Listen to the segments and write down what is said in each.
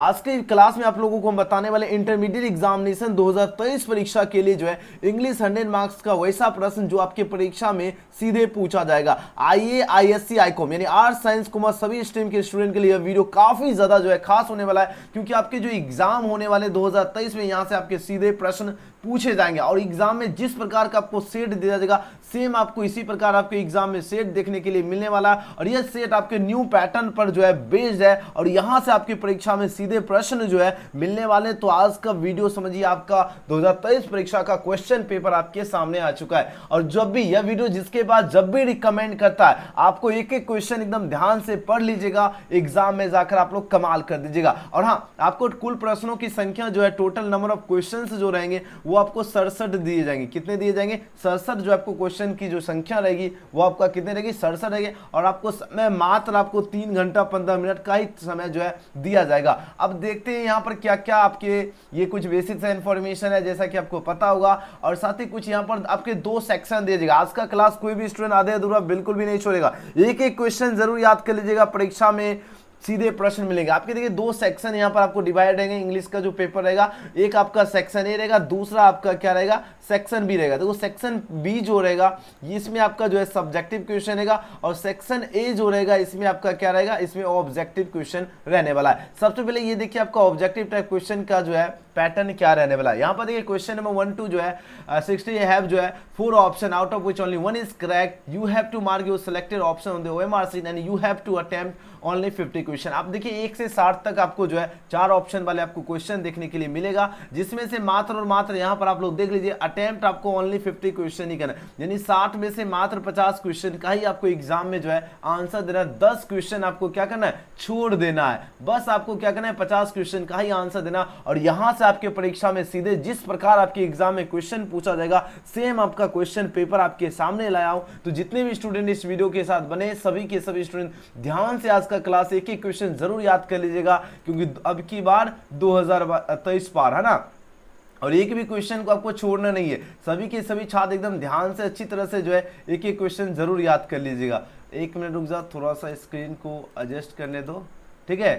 आज के क्लास में आप लोगों को हम बताने वाले इंटरमीडिएट एग्जामिनेशन 2023 परीक्षा के लिए जो है इंग्लिश 100 मार्क्स का वैसा प्रश्न जो आपके परीक्षा में सीधे पूछा जाएगा। आईए, आईएससी, आईकॉम यानी आर्ट्स, साइंस, कॉमर्स सभी स्ट्रीम के स्टूडेंट के लिए यह वीडियो काफी ज्यादा जो है खास होने वाला है, क्योंकि आपके जो एग्जाम होने वाले 2023 में यहां से आपके सीधे प्रश्न पूछे जाएंगे और एग्जाम में जिस प्रकार का आपको सेट दिया जाएगा सेम आपको इसी प्रकार आपके एग्जाम में सेट देखने के लिए मिलने वाला है। और यह सेट आपके न्यू पैटर्न पर जो है बेस्ड है और यहां से आपकी परीक्षा में सीधे प्रश्न जो है मिलने वाले। तो आज का वीडियो समझिए आपका 2023 परीक्षा का क्वेश्चन पेपर आपके सामने आ चुका है। और जब भी यह वीडियो जिसके बाद जब भी रिकमेंड करता है आपको एक एक क्वेश्चन एकदम ध्यान से पढ़ लीजिएगा, एग्जाम में जाकर आप लोग कमाल कर दीजिएगा। और हाँ, आपको कुल प्रश्नों की संख्या जो है टोटल नंबर ऑफ क्वेश्चन जो रहेंगे वो आपको 67 दिए जाएंगे। कितने दिए जाएंगे? 67 जो आपको क्वेश्चन की जो संख्या रहेगी वो आपका कितने रहेगी? 67 रहेगी। और आपको समय मात्र आपको 3 घंटा 15 मिनट का ही समय जो है दिया जाएगा। अब देखते हैं यहाँ पर क्या क्या आपके ये कुछ बेसिक सा इंफॉर्मेशन है जैसा कि आपको पता होगा, और साथ ही कुछ यहाँ पर आपके 2 सेक्शन दिए जाएगा। आज का क्लास कोई भी स्टूडेंट आधे अधूरा बिल्कुल भी नहीं छोड़ेगा, एक एक क्वेश्चन जरूर याद कर लीजिएगा, परीक्षा में सीधे प्रश्न मिलेंगे आपके। देखिए 2 सेक्शन यहाँ पर आपको डिवाइड रहेंगे। इंग्लिश का जो पेपर रहेगा एक आपका सेक्शन ए रहेगा, दूसरा आपका क्या रहेगा? सेक्शन बी रहेगा। देखो सेक्शन बी जो रहेगा इसमें आपका जो है सब्जेक्टिव क्वेश्चन रहेगा, और सेक्शन ए जो रहेगा इसमें आपका क्या रहेगा? इसमें ऑब्जेक्टिव क्वेश्चन रहने वाला है। सबसे पहले ये देखिए आपका ऑब्जेक्टिव टाइप क्वेश्चन का जो है पैटर्न क्या रहने वाला है। यहाँ पर देखिए क्वेश्चन नंबर 1 to जो है 60 हैव जो है 4 option out of which only 1 is correct. You have to mark your selected option on the OMR sheet and you have to attempt only 50 question. आप देखिए 1 से 60 तक आपको जो है 4 ऑप्शन वाले आपको क्वेश्चन देखने के लिए मिलेगा, जिसमें से मात्र और मात्र यहाँ पर आप लोग देख लीजिए अटेम्प्ट आपको ओनली 50 क्वेश्चन ही करना है, यानी 60 में से मात्र 50 क्वेश्चन का ही आपको एग्जाम में जो है आंसर देना है। 10 क्वेश्चन आपको क्या करना है? छोड़ देना है। बस आपको क्या करना है? 50 क्वेश्चन का ही आंसर देना। और यहां से आपके परीक्षा में सीधे जिस प्रकार आपके एग्जाम में क्वेश्चन पूछा जाएगा सेम आपका क्वेश्चन पेपर आपके सामने लाया हूं। तो जितने भी स्टूडेंट इस वीडियो के साथ बने सभी के सभी स्टूडेंट ध्यान से आज का क्लास एक एक क्वेश्चन जरूर याद कर लीजिएगा, क्योंकि अब की बार 2023 पार है ना, और एक भी क्वेश्चन को आपको छोड़ना नहीं है। सभी के सभी छात्र एकदम ध्यान से अच्छी तरह से जो है एक एक क्वेश्चन जरूर याद कर लीजिएगा। 1 मिनट रुक जा, थोड़ा सा स्क्रीन को एडजस्ट करने दो, ठीक है।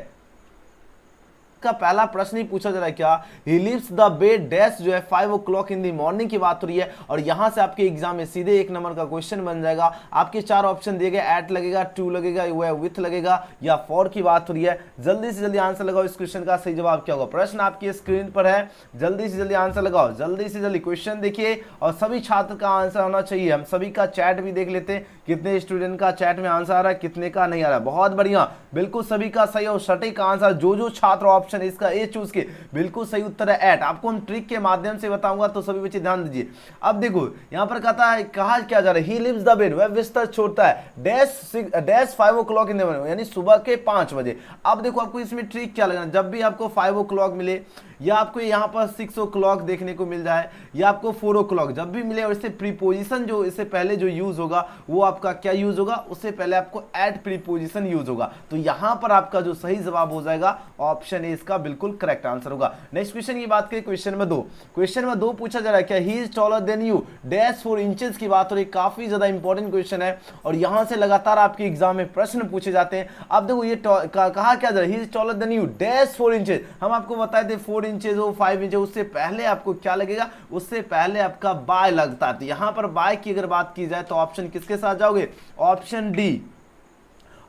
का पहला प्रश्न ही पूछा जा रहा है क्या? He leaves the bed dash जो है 5 o'clock इन द मॉर्निंग की बात हो रही है, और यहां से आपके एग्जाम में सीधे 1 नंबर का क्वेश्चन बन जाएगा। आपके 4 ऑप्शन दिए गए, एट लगेगा, टू लगेगा, विथ लगेगा या फॉर की बात हो रही है। जल्दी से जल्दी आंसर लगाओ। इस क्वेश्चन का सही जवाब क्या होगा? प्रश्न आपकी स्क्रीन पर है, जल्दी से जल्दी आंसर लगाओ। जल्दी से जल्दी क्वेश्चन देखिए और सभी छात्र का आंसर होना चाहिए। हम सभी का चैट भी देख लेते हैं, कितने स्टूडेंट का चैट में आंसर आ रहा है, कितने का नहीं आ रहा है। बहुत बढ़िया, बिल्कुल सभी का सही और सटीक आंसर। जो छात्र ऑप्शन इसका ए चूज के बिल्कुल सही उत्तर है एट। आपको हम ट्रिक के माध्यम से बताऊंगा, तो सभी बच्चे ध्यान दीजिए। अब देखो यहां पर कहा क्या जा रहा है? ही लिव्स द बेड, वह बिस्तर छोड़ता है dash 5 o'clock in the morning, यानी सुबह के 5 बजे। अब देखो आपको इसमें ट्रिक क्या लगना, जब भी आपको 5 o'clock मिले या आपको यहाँ पर 6 o'clock देखने को मिल जाए या आपको 4 o'clock जब भी मिले, और इससे प्रीपोजिशन जो इससे पहले जो यूज होगा वो आपका क्या यूज होगा? उससे पहले आपको एट प्रीपोजिशन यूज होगा। तो यहां पर आपका जो सही जवाब हो जाएगा ऑप्शन ए इसका बिल्कुल करेक्ट आंसर होगा। नेक्स्ट क्वेश्चन की बात करें, क्वेश्चन नंबर 2। क्वेश्चन नंबर 2 पूछा जा रहा है क्या? He is taller than you dash 4 inches की बात हो रही है। काफी ज्यादा इंपॉर्टेंट क्वेश्चन है और यहां से लगातार आपके एग्जाम में प्रश्न पूछे जाते हैं। अब देखो ये कहा क्या जा रहा है? He is taller than you dash 4 inches. हम आपको बताए थे 4 इंचेस हो 5 इंचेस, उससे पहले आपको क्या लगेगा? उससे पहले आपका बाय लगता है। तो यहां पर बाय की अगर बात की जाए तो ऑप्शन किसके साथ जाओगे? Option D.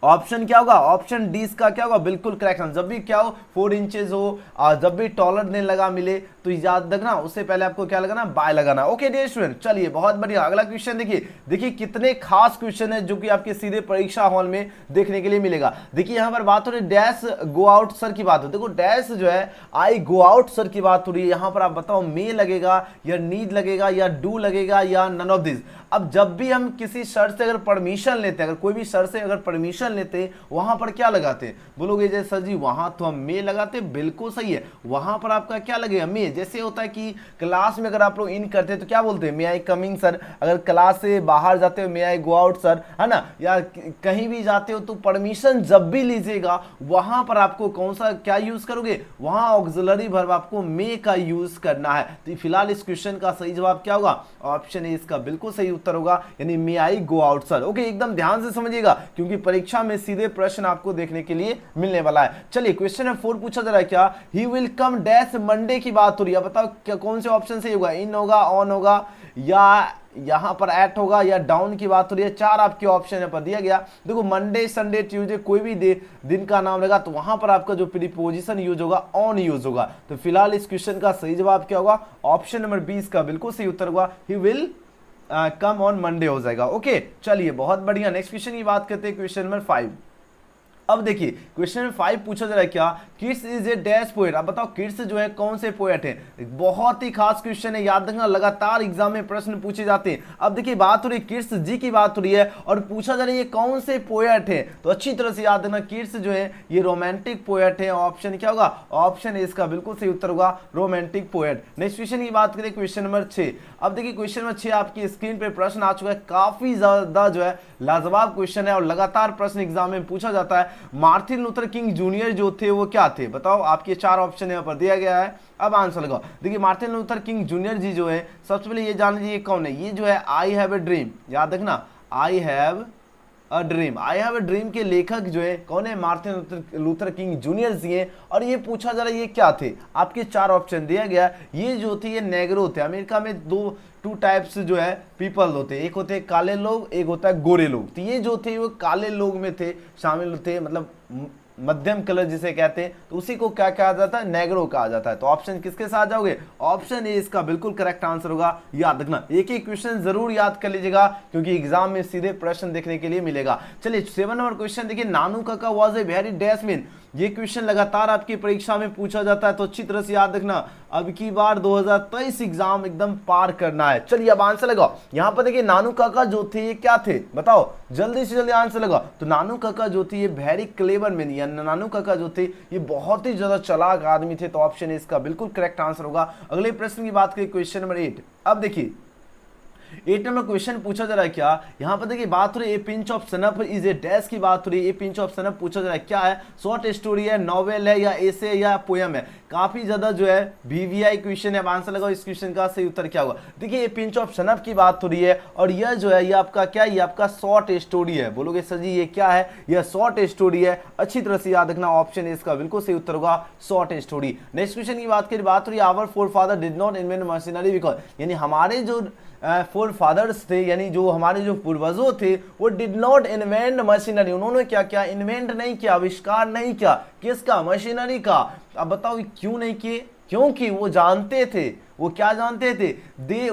ऑप्शन क्या होगा? ऑप्शन डी इसका क्या होगा? बिल्कुल करेक्ट आंसर। जब भी क्या हो 4 इंचेस हो और जब भी टॉलर देने लगा मिले तो याद रखना उससे पहले आपको क्या लगाना? बाय लगाना। ओके डियर स्टूडेंट, चलिए बहुत बढ़िया। अगला क्वेश्चन देखिए कितने खास क्वेश्चन है जो कि आपके सीधे परीक्षा हॉल में देखने के लिए मिलेगा। देखिए यहां पर बात हो रही है डैश गो आउट सर की बात हो। देखो डैश जो है आई गो आउट सर की बात हो रही है। यहां पर आप बताओ मे लगेगा या नीड लगेगा या डू लगेगा या नन ऑफ दिस। अब जब भी हम किसी सर से अगर परमिशन लेते हैं, अगर कोई भी सर से अगर परमिशन लेते हैं वहां पर क्या लगाते हैं? बोलोगे जैसे सर जी वहां तो हम मे लगाते, बिल्कुल सही है। वहां पर आपका क्या लगेगा? मे। जैसे होता है कि क्लास में अगर आप लोग इन करते हैं तो क्या बोलते हैं? मे आई कमिंग सर। अगर क्लास से बाहर जाते हो मे आई गो आउट सर, है ना। या कहीं भी जाते हो तो परमिशन जब भी लीजिएगा वहां पर आपको कौन सा क्या यूज करोगे? वहां ऑक्सिलरी वर्ब आपको मे का यूज करना है। तो फिलहाल इस क्वेश्चन का सही जवाब क्या होगा? ऑप्शन ए इसका बिल्कुल सही उत्तर होगा, यानी मे आई गो आउट सर। ओके एकदम ध्यान से समझिएगा, क्योंकि परीक्षा परीक्षा में सीधे प्रश्न आपको देखने के लिए मिलने वाला है। चलिए क्वेश्चन नंबर 4 पूछा जा रहा है क्या, he will come dash Monday की बात हो रही है। बताओ क्या कौन से ऑप्शन से होगा, इन होगा, ऑन होगा, या यहां पर एट होगा, या डाउन की बात हो रही है। 4 आपके ऑप्शन यहाँ पर दिया गया। देखो मंडे, संडे, ट्यूसडे कोई भी दिन का नाम लगा तो वहां पर आपका जो प्रीपोजिशन यूज होगा ऑन यूज होगा। तो फिलहाल इस क्वेश्चन का सही जवाब क्या होगा, ऑप्शन नंबर 20 का बिल्कुल सही उत्तर होगा, he will come on Monday हो जाएगा। ओके चलिए बहुत बढ़िया। नेक्स्ट क्वेश्चन की बात करते हैं, क्वेश्चन नंबर 5। अब देखिए क्वेश्चन नंबर 5 पूछा जा रहा है क्या, kids is a dash poet. अब बताओ किड्स जो है कौन से पोएट है। बहुत ही खास क्वेश्चन है, याद रखना, लगातार एग्जाम में प्रश्न पूछे जाते हैं। अब देखिए बात हो रही है किड्स जी की बात हो रही है और पूछा जा रहा है ये कौन से पोएट है। तो अच्छी तरह से याद रखना, किड्स जो है ये रोमांटिक पोएट है। ऑप्शन क्या होगा, ऑप्शन ए इसका बिल्कुल सही उत्तर होगा, रोमांटिक पोएट। नेक्स्ट क्वेश्चन की बात करें, क्वेश्चन नंबर 6। अब देखिए क्वेश्चन नंबर 6 आपकी स्क्रीन पे प्रश्न आ चुका है, काफी ज्यादा जो है लाजवाब क्वेश्चन है और लगातार प्रश्न एग्जाम में पूछा जाता है। मार्टिन लूथर किंग जूनियर जो थे वो क्या थे, बताओ। आपके 4 ऑप्शन यहाँ पर दिया गया है, अब आंसर लगाओ। देखिए मार्टिन लूथर किंग जूनियर जी जो है, सबसे पहले ये जान लीजिए कौन है। ये जो है आई हैव ए ड्रीम, याद रखना, आई have a dream. I have a dream के लेखक जो है कौन है, मार्टिन लूथर किंग जूनियर जी हैं। और ये पूछा जा रहा है ये क्या थे, आपके 4 ऑप्शन दिया गया। ये जो थे ये नेग्रो थे। अमेरिका में टू टाइप्स जो है पीपल होते हैं, एक होते हैं काले लोग, एक होता है गोरे लोग। तो ये जो थे वो काले लोग में थे, शामिल थे, मतलब मध्यम कलर जिसे कहते हैं, तो उसी को क्या कहा जाता है, नेग्रो कहा जाता है। तो ऑप्शन किसके साथ जाओगे, ऑप्शन ए इसका बिल्कुल करेक्ट आंसर होगा। याद रखना, एक एक क्वेश्चन जरूर याद कर लीजिएगा क्योंकि एग्जाम में सीधे प्रश्न देखने के लिए मिलेगा। चलिए 7 नंबर क्वेश्चन देखिए, नानू काका was a very dash man. ये क्वेश्चन लगातार आपकी परीक्षा में पूछा जाता है, तो अच्छी तरह से याद रखना। अब की बार 2023 एग्जाम एकदम पार करना है। चलिए अब आंसर लगाओ। यहां पर देखिए नानू काका जो थे ये क्या थे, बताओ जल्दी से जल्दी आंसर लगाओ। तो नानू काका जो थे ये वेरी क्लेवर मैन, या नानू काका जो थे ये बहुत ही ज्यादा चालाक आदमी थे। तो ऑप्शन इसका बिल्कुल करेक्ट आंसर होगा। अगले प्रश्न की बात करें, क्वेश्चन नंबर 8। अब देखिए 8 नंबर क्वेश्चन पूछा जा रहा है क्या, यहाँ पर देखिए बात हो रही है a pinch of snuff is a dash की बात हो रही है। ए पिंच ऑफ सनफ पूछा जा रहा है क्या है, शॉर्ट स्टोरी है, नॉवेल है, या एसे या पोयम है। काफी ज्यादा जो है वीवीआई क्वेश्चन है। आंसर लगाओ इस क्वेश्चन का सही उत्तर क्या होगा। देखिए ए पिंच ऑफ सनफ की बात हो रही है और यह जो है ये आपका क्या है, ये आपका शॉर्ट स्टोरी है। बोलोगे सर जी ये क्या है, यह शॉर्ट स्टोरी है। अच्छी तरह से याद रखना, ऑप्शन इसका बिल्कुल सही उत्तर होगा, शॉर्ट स्टोरी। नेक्स्ट क्वेश्चन की बात करें, बात हो रही है our forefather did not invent machinery because, यानी हमारे जो फोर फादर्स थे, यानी जो हमारे जो पूर्वजों थे वो डिड नॉट इन्वेंट मशीनरी। उन्होंने क्या किया, इन्वेंट नहीं किया, आविष्कार नहीं किया। किसका, मशीनरी का। अब बताओ क्यों नहीं किए, क्योंकि वो जानते थे, वो क्या जानते थे, they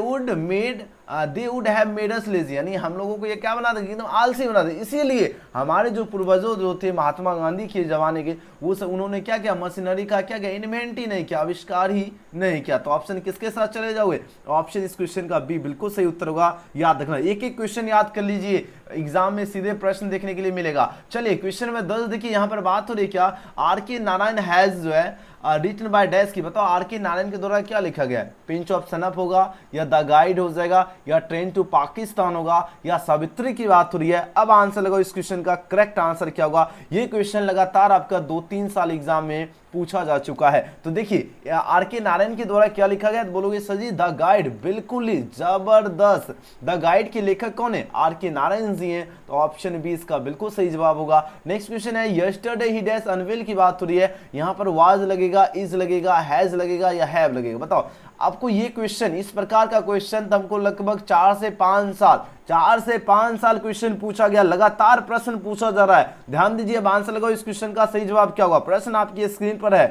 would have made us lazy, यानी हम लोगों को ये क्या बना देंगे, एकदम आलसी बना दे। इसीलिए हमारे जो पूर्वजों जो थे महात्मा गांधी के जमाने के, वो सब उन्होंने क्या किया, मशीनरी का क्या किया, इन्वेंट ही नहीं किया, आविष्कार ही नहीं किया। तो ऑप्शन किसके साथ चले जाओगे, ऑप्शन इस क्वेश्चन का बी बिल्कुल सही उत्तर होगा। याद रखना, एक एक क्वेश्चन याद कर लीजिए, एग्जाम में सीधे प्रश्न देखने के लिए मिलेगा। चलिए क्वेश्चन नंबर 10 देखिए, यहाँ पर बात हो रही क्या, आर के नारायण हैज जो है रिटन बाय डैश की। बताओ आर के नारायण के द्वारा क्या लिखा गया है, पिंच ऑफ सनफ होगा, या द गाइड हो जाएगा, या ट्रेन टू पाकिस्तान होगा, या सावित्री की बात हो रही है। अब आंसर लगाओ इस क्वेश्चन का करेक्ट आंसर क्या होगा। ये क्वेश्चन लगातार आपका 2-3 साल एग्जाम में पूछा जा चुका है। तो देखिए आर के नारायण के द्वारा क्या लिखा गया, तो बोलोगे सर जी द गाइड, बिल्कुल ही जबरदस्त। द गाइड के लेखक कौन है, आर के नारायण जी हैं। तो ऑप्शन बी इसका बिल्कुल सही जवाब होगा। नेक्स्ट क्वेश्चन है, यस्टरडे ही डैश अनवेल की बात हो रही है। यहां पर वाज लगेगा, इज लगेगा, हैज लगेगा, या हैव लगेगा। बताओ आपको ये क्वेश्चन, इस प्रकार का क्वेश्चन हमको लगभग 4 से 5 साल क्वेश्चन पूछा गया, लगातार प्रश्न पूछा जा रहा है। ध्यान दीजिए, अब आंसर लगाओ इस क्वेश्चन का सही जवाब क्या होगा। प्रश्न आपकी स्क्रीन पर है।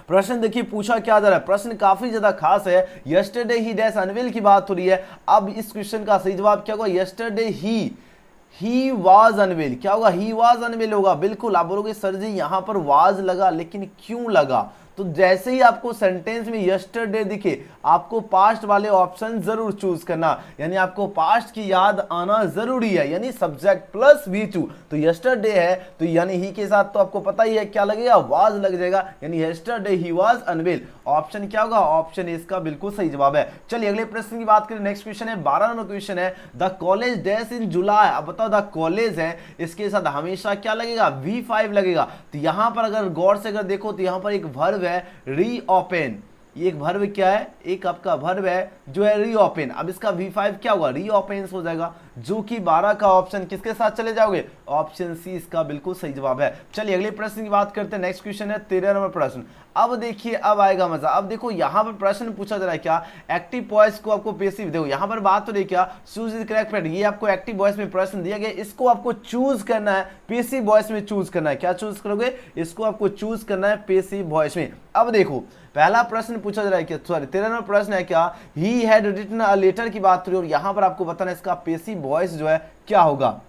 प्रश्न देखिए पूछा क्या जा रहा है, प्रश्न काफी ज्यादा खास है। यस्टरडे ही डैश अनवेल की बात हो रही है। अब इस क्वेश्चन का सही जवाब क्या होगा, यस्टरडे ही वाज अनवेल, क्या होगा, ही वाज अनवेल होगा। बिल्कुल, आप बोलोगे सर जी यहां पर वाज लगा, लेकिन क्यों लगा, तो जैसे ही आपको सेंटेंस में यस्टरडे दिखे, आपको पास्ट वाले ऑप्शन जरूर चूज करना, यानी आपको पास्ट की याद आना जरूरी है, यानी सब्जेक्ट प्लस V2। तो यस्टरडे है तो यानी ही के साथ तो आपको पता ही है क्या लगेगा, वाज लग जाएगा, यानी यस्टरडे ही वाज अनवेल। ऑप्शन क्या होगा, ऑप्शन इसका बिल्कुल सही जवाब है। चलिए अगले प्रश्न की बात करें। नेक्स्ट क्वेश्चन है 12 नंबर क्वेश्चन है, द कॉलेज डैश इन जुलाई। अब बताओ द कॉलेज है, इसके साथ हमेशा क्या लगेगा, V5 लगेगा। तो यहां पर अगर गौर से अगर देखो तो यहां पर एक वर्ब है रीओपन, ये एक वर्ब क्या है, एक आपका वर्ब है जो है रीओपन। अब इसका V5 क्या होगा, रीओपेंस हो जाएगा, जो कि 12 का ऑप्शन किसके साथ चले जाओगे, ऑप्शन सी इसका बिल्कुल सही जवाब है। चलिए अगले प्रश्न की बात करते हैं। नेक्स्ट क्वेश्चन है 13 नंबर प्रश्न। अब देखिए अब आएगा मजा। अब देखो यहाँ पर प्रश्न पूछा जा रहा है क्या, एक्टिव वॉइस को आपको पेसिव, देखो यहाँ पर बात हो रही है क्या, चूज द करेक्ट पैटर्न। ये आपको एक्टिव वॉइस में प्रश्न दिया गया, इसको आपको चूज करना है, पेसिव वॉइस में चूज करना है। क्या चूज करोगे, इसको आपको चूज करना है पेसिव वॉइस में। अब देखो पहला प्रश्न पूछा जा रहा है क्या, सॉरी 13 नंबर प्रश्न है क्या, he had written a letter की बात हो रही है, और यहां पर आपको बताना है इसका पेसिव वॉइस जो है क्या होगा।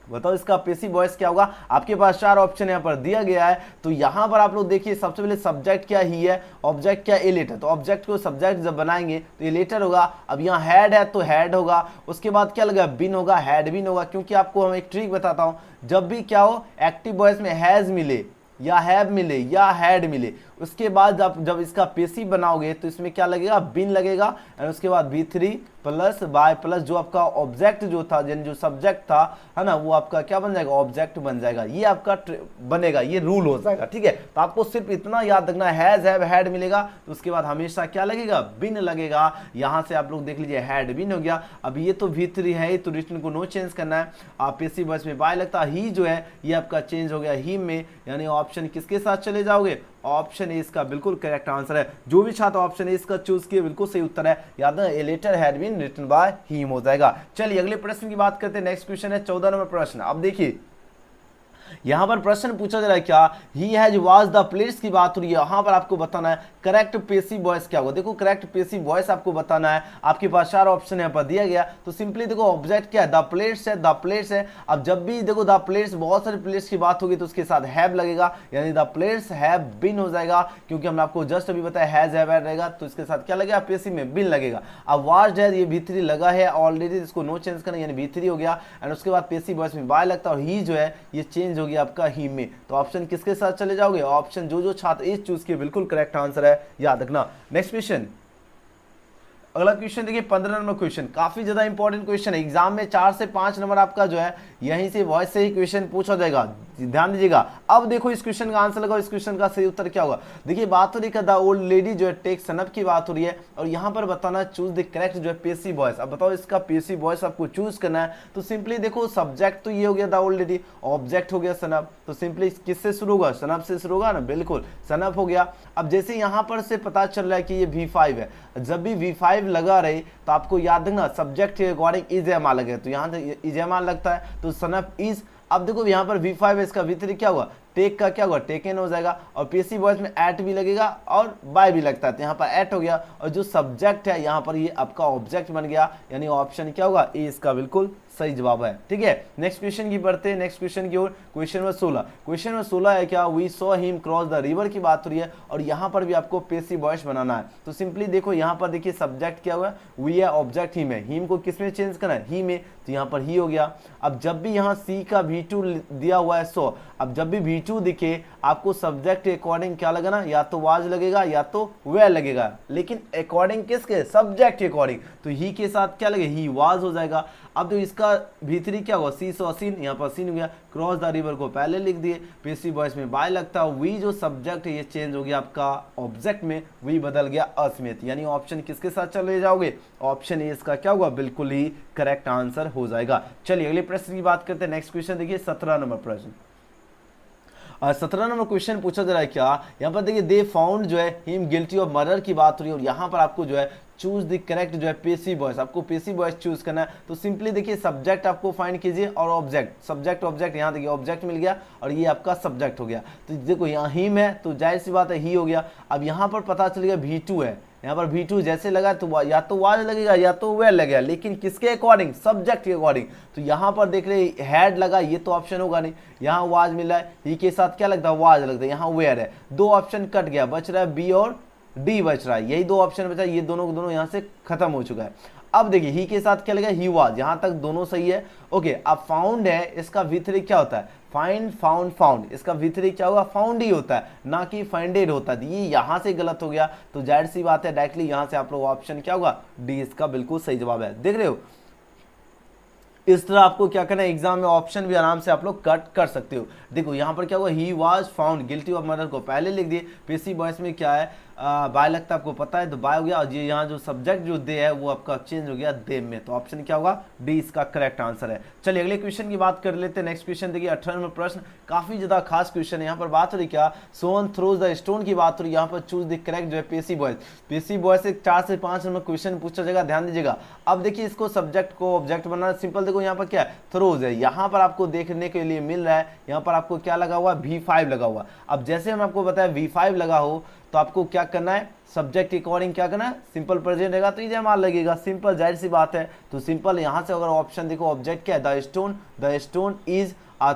बताओ इसका पेसिव वॉइस क्या होगा। आपके पास 4 ऑप्शन यहाँ पर दिया गया है। तो यहाँ पर आप लोग देखिए, सबसे पहले सब्जेक्ट क्या ही है, ऑब्जेक्ट क्या, ए लेटर। तो ऑब्जेक्ट को सब्जेक्ट जब बनाएंगे तो ये लेटर होगा। अब यहाँ हैड है तो हैड होगा, उसके बाद क्या लगा, बिन होगा, हैड बिन होगा। क्योंकि आपको हम एक ट्रिक बताता हूँ, जब भी क्या हो एक्टिव वॉइस में हैज मिले या हैव मिले या हैड मिले, उसके बाद जब इसका पेसिव बनाओगे तो इसमें क्या लगेगा, बिन लगेगा, और उसके बाद V3 प्लस बाय प्लस जो आपका ऑब्जेक्ट जो था, यानी जो सब्जेक्ट था है ना, वो आपका क्या बन जाएगा, ऑब्जेक्ट बन जाएगा। ये आपका बनेगा, ये रूल हो जाएगा। ठीक है, तो आपको सिर्फ इतना याद रखना, हैज हैव हैड मिलेगा तो उसके बाद हमेशा क्या लगेगा, बिन लगेगा। यहां से आप लोग देख लीजिए हैड बिन हो गया। अब ये तो V3 है तो रिटन को नो चेंज करना है। आप पेसिव वॉइस में बाय लगता, ही जो है ये आपका चेंज हो गया ही में, यानी ऑप्शन किसके साथ चले जाओगे, ऑप्शन ए इसका बिल्कुल करेक्ट आंसर है। जो भी छात्र ऑप्शन ए इसका चूज किए बिल्कुल सही उत्तर है। याद है, a letter had been written by him हो जाएगा। चलिए अगले प्रश्न की बात करते हैं। नेक्स्ट क्वेश्चन है 14 नंबर प्रश्न। अब देखिए यहां पर प्रश्न पूछा जा रहा है क्या, he has watch the plates की बात हो रही है। यहां पर आपको बताना है करेक्ट पेसिव वॉइस क्या होगा। देखो करेक्ट पेसिव वॉइस आपको बताना है, आपके पास 4 ऑप्शन यहां पर दिया गया। तो सिंपली देखो ऑब्जेक्ट क्या है, द प्लेट्स है, द प्लेट्स है। अब जब भी देखो द प्लेट्स, बहुत सारे प्लेट्स की बात होगी तो उसके साथ हैव लगेगा, यानी द प्लेट्स हैव बीन हो जाएगा। क्योंकि हमने आपको जस्ट अभी बताया हैज हैव हैड रहेगा, तो इसके साथ क्या लगेगा, पेसिव में बिन लगेगा। अब वॉच्ड है, ये V3 लगा है ऑलरेडी, इसको नो चेंज करना, यानी V3 हो गया। एंड उसके बाद पेसिव वॉइस में बाय लगता है, और ही जो है ये चेंज हो गया आपका ही में। तो ऑप्शन किसके साथ चले जाओगे, ऑप्शन जो छात्र इस चूज किए बिल्कुल करेक्ट आंसर है, याद रखना। नेक्स्ट क्वेश्चन, अगला क्वेश्चन देखिए 15 नंबर क्वेश्चन, काफी ज्यादा इंपॉर्टेंट क्वेश्चन है। एग्जाम में 4 से 5 नंबर आपका जो है यहीं से वॉइस से ही क्वेश्चन पूछा जाएगा, ध्यान दीजिएगा। अब देखो इस क्वेश्चन का आंसर लगाओ, इस क्वेश्चन का सही उत्तर क्या होगा। देखिए बात हो रही है द ओल्ड लेडी जो है टेक सनअप की बात हो रही है, और यहाँ पर बताना चूज द करेक्ट जो है पेसिव वॉइस। अब बताओ इसका पेसिव वॉइस आपको चूज करना है। तो सिंपली देखो सब्जेक्ट तो ये हो गया द ओल्ड लेडी, ऑब्जेक्ट हो गया सनअप, तो सिंपली किससे शुरू होगा, सनअप से शुरू होगा ना, बिल्कुल सनअप हो गया। अब जैसे यहाँ पर से पता चल रहा है कि ये V5 है, जब भी V5 लगा रहे तो आपको याद रखना सब्जेक्ट के अकॉर्डिंग इज एम आर लगे, तो यहाँ से इज एम आर लगता है तो सनअप इज। अब देखो यहाँ पर V5 है, इसका V3 क्या हुआ, टेक का क्या होगा, टेकन हो जाएगा। और पेसिव वॉइस में एट भी लगेगा और बाय भी लगता है, तो यहाँ पर एट हो गया। और जो सब्जेक्ट है यहाँ पर ये आपका ऑब्जेक्ट बन गया, यानी ऑप्शन क्या होगा, ए इसका बिल्कुल सही जवाब है। ठीक है, नेक्स्ट क्वेश्चन की बढ़ते हैं, नेक्स्ट क्वेश्चन की ओर। क्वेश्चन नंबर 16, क्वेश्चन नंबर 16 है क्या, we saw him cross the river की बात हो रही है, और यहाँ पर भी आपको पेसिव वॉइस बनाना है। तो सिंपली देखो यहाँ पर देखिए सब्जेक्ट क्या हुआ, वी है, ऑब्जेक्ट हिम है, हिम को किस में चेंज करना है, ही में, तो यहाँ पर ही हो गया। अब जब भी यहाँ सी का V2 दिया हुआ है सो, अब जब भी V2 दिखे आपको सब्जेक्ट के अकॉर्डिंग क्या लगना, या तो वाज लगेगा या तो वेयर लगेगा, लेकिन अकॉर्डिंग किसके, सब्जेक्ट के अकॉर्डिंग, तो ही के साथ क्या लगे, ही वाज हो जाएगा। अब तो इसका V3 क्या हुआ, सी सो सीन, यहाँ पर सीन हो गया, क्रॉस द रिवर को पहले लिख दिए, पेसिव वॉइस में बाय लगता है, वी जो सब्जेक्ट है ये चेंज हो गया आपका ऑब्जेक्ट में, वी बदल गया अस्मित, यानी ऑप्शन किसके साथ चले जाओगे, ऑप्शन ए इसका क्या होगा, बिल्कुल ही करेक्ट आंसर हो जाएगा। चलिए अगले प्रश्न की बात करते हैं। नेक्स्ट क्वेश्चन देखिए 17 नंबर प्रश्न। 17 नंबर क्वेश्चन पूछा जा रहा है क्या, यहाँ पर देखिए दे फाउंड जो है हिम गिल्टी ऑफ मर्डर की बात हो रही है, और यहाँ पर आपको जो है चूज द करेक्ट जो है पेसिव वॉइस, आपको पेसिव वॉइस चूज करना है। तो सिंपली देखिए सब्जेक्ट आपको फाइंड कीजिए और ऑब्जेक्ट, सब्जेक्ट ऑब्जेक्ट, यहाँ देखिए ऑब्जेक्ट मिल गया और ये आपका सब्जेक्ट हो गया। तो देखो यहाँ हिम है तो जाहिर सी बात है ही हो गया। अब यहाँ पर पता चल गया V2 है, यहाँ पर V2 जैसे लगा तो या तो वाज लगेगा या तो वेयर लगेगा, लेकिन किसके अकॉर्डिंग, सब्जेक्ट के अकॉर्डिंग। तो यहाँ पर देख रहे हैड लगा, ये तो ऑप्शन होगा नहीं, यहाँ वाज मिला है, ही के साथ क्या लगता है, वाज लगता है, यहाँ वेयर है, 2 ऑप्शन कट गया, बच रहा है बी और डी बच रहा है, यही 2 ऑप्शन बचा, ये दोनों यहाँ से खत्म हो चुका है। अब देखिए ही के साथ क्या लगा, ही वाज, यहाँ तक दोनों सही है। ओके, अब फाउंड है, इसका V3 क्या होता है, फाइंड फाउंड फाउंड, इसका V3 क्या होगा, फाउंड ही होता है, ना कि फाइंडेड होता है। ये यहाँ से गलत हो गया, तो जाहिर सी बात है डायरेक्टली यहाँ से आप लोग ऑप्शन क्या होगा, डी इसका बिल्कुल सही जवाब है। देख रहे हो, इस तरह आपको क्या करना है, एग्जाम में ऑप्शन भी आराम से आप लोग कट कर सकते हो। देखो यहाँ पर क्या हुआ, he was found guilty of murder को पहले लिख दिए, पेसिव वॉइस में क्या है, बाय लगता है आपको पता है, तो बाय हो गया। और ये यहाँ जो सब्जेक्ट जो दे है वो आपका चेंज हो गया दे में, तो ऑप्शन क्या होगा, डी इसका करेक्ट आंसर है। चलिए अगले क्वेश्चन की बात कर लेते हैं। नेक्स्ट क्वेश्चन देखिए 18 नंबर प्रश्न, काफी ज्यादा खास क्वेश्चन है। यहाँ पर बात हो रही क्या, सोहन थ्रोज द स्टोन की बात हो रही है। यहाँ पर चूज द करेक्ट जो है पेसी बॉयज, पेसी बॉयज से 4 से 5 नंबर क्वेश्चन पूछा जाएगा, ध्यान दीजिएगा। अब देखिए इसको सब्जेक्ट को ऑब्जेक्ट बनाना सिंपल, देखो यहाँ पर क्या है, थ्रोज है। यहाँ पर आपको देखने के लिए मिल रहा है, यहाँ पर आपको क्या लगा हुआ, V5 लगा हुआ। अब जैसे हम आपको बताया V5 लगा हो तो आपको क्या करना है, सब्जेक्ट के अकॉर्डिंग क्या करना है, सिंपल प्रेजेंट रहेगा तो इजे मार लगेगा, सिंपल जाहिर सी बात है। तो सिंपल यहाँ से अगर ऑप्शन देखो, ऑब्जेक्ट क्या है, द स्टोन इज